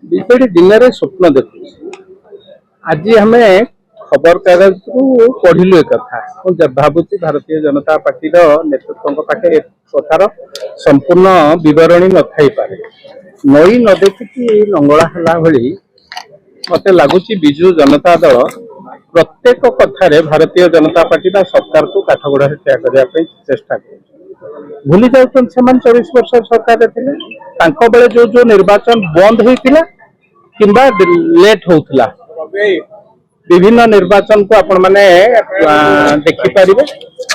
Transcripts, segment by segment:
विजेडी दिन में स्वप्न देखु आज आम खबर कागज रु पढ़िलु एक कथा भावुची भारतीय जनता पार्टी नेतृत्व पाखे कथार संपूर्ण बरणी न थी पारे नई न देखिकी लंगड़ा है भली मत लगुच विजु जनता दल प्रत्येक कथार भारतीय जनता पार्टी सरकार को काठगोड़ा ठिया करने चेष्टा कर भूली जाऊँ 24 वर्ष सरकार थे जो जो निर्वाचन बंद होता किंबा लेट होता विभिन्न निर्वाचन को आपण मैंने देखिपारे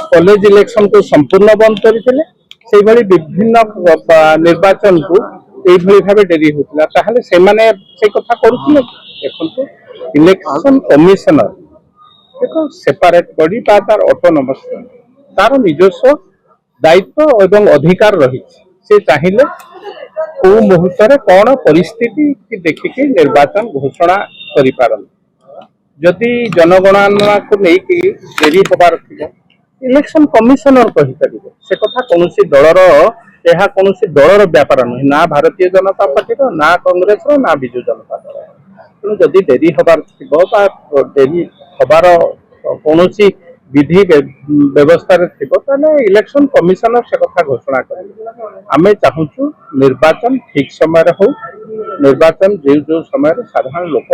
कॉलेज इलेक्शन को संपूर्ण बंद करते विभिन्न निर्वाचन को यही भाव डेरी होता से कथा करुले देखो इलेक्शन कमिशनर एक सेपरेट बॉडी तार ऑटोनोमस तार निजस्व दायित्व एवं अधिकार रही से चाहिए को मुहूर्त कौन परिस्थिति देखिकी निर्वाचन घोषणा कर जदि जनगणना को लेकिन डेरी हबार थी इलेक्शन कमिशनर कहीपर से कथा कौन दलर यह कौन दलर व्यापार नुहे ना भारतीय जनता पार्टी ना कांग्रेस ना विजु जनता दल तेणु जदि डेरी हबार थी डेरी हबार कौन विधि व्यवस्था थी इलेक्शन कमिशनर से कथा घोषणा करें आम चाहूँ निर्वाचन ठीक समय हो निर्वाचन जो जो समय साधारण लोक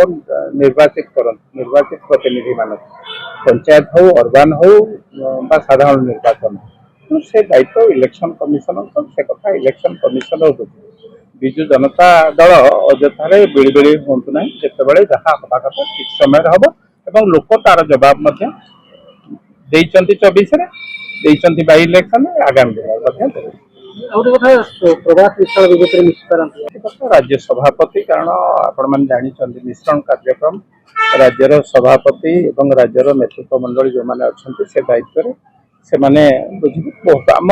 निर्वाचित कर निर्वाचित प्रतिनिधि मान पंचायत हो अर्बान हो साधारण निर्वाचन हो से दायित्व इलेक्शन कमिशनर से कथा इलेक्शन कमिशनर विजु जनता दल अजथार बिड़ी हूँ ना जिते जहाँ हवा कथा ठीक समय हम एवं लोक तार जवाब 24 बाई इलेक्शन आगामी दिन राज्य सभापति कारण आपण जानते मिश्रण कार्यक्रम राज्यर सभापति एवं राज्यर नेतृत्व मंडली जो मैंने अच्छा से दायित्व से मैंने बुझे आम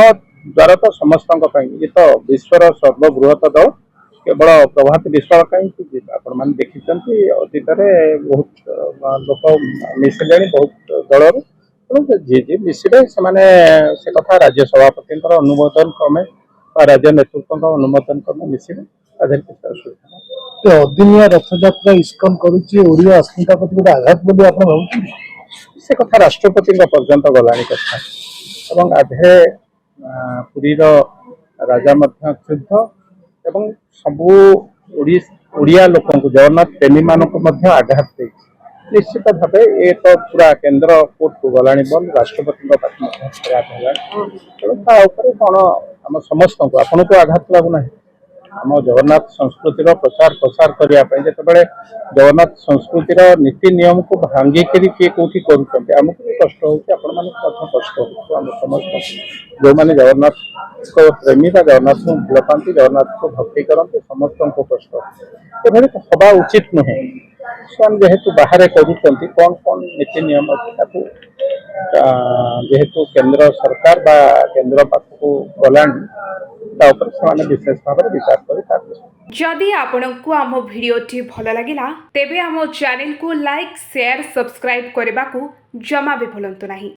द्वारा तो समस्त ये तो विश्वर सर्वबृहत दल केवल प्रभात विश्वास कहीं आपण देखी अतीत बहुत लोक मिसिले बहुत दल जी जी मिसिले से कथा राज्य सभापति अनुमोदन क्रमे राज्य नेतृत्व अनुमोदन क्रमे मिसिले अदिनिया रथयात्रा इस्कन करुच्ची अस्मिता प्रति गोटे आघात बोली आप से कथा राष्ट्रपति पर्यंत गलानी कथा एवं आधे पुरी राजा क्षुब्ध एवं सबू ओडिया लोक जगन्नाथ प्रेमी मानक आघात दे निश्चित भाव ये तो पूरा केन्द्र कोर्ट को गलानी बल राष्ट्रपति तेणु कौन आम समस्त को आपन को आघात लगुना आम जगन्नाथ संस्कृतिर प्रचार प्रसार करने जिते जगन्नाथ संस्कृतिर नीति नियम को भांगिक किए कौटी करमको भी कष्ट हो कष्ट हो समस्त जो मैंने जगन्नाथ को प्रेमी जगन्नाथ को भल पाती जगन्नाथ को भक्ति करते समस्त को कष्ट ये हवा उचित नुहे जेहेतु बाहर करुँच कौन कौन नीति नियम अच्छी जेहेतु केंद्र सरकार बा केंद्र पाखक गलानी विशेष भाव विचार कर जदि आपंक आम भिडी भल लगा तेब आम चैनल को लाइक शेयर सब्सक्राइब करने को जमा भी भूलु नहीं।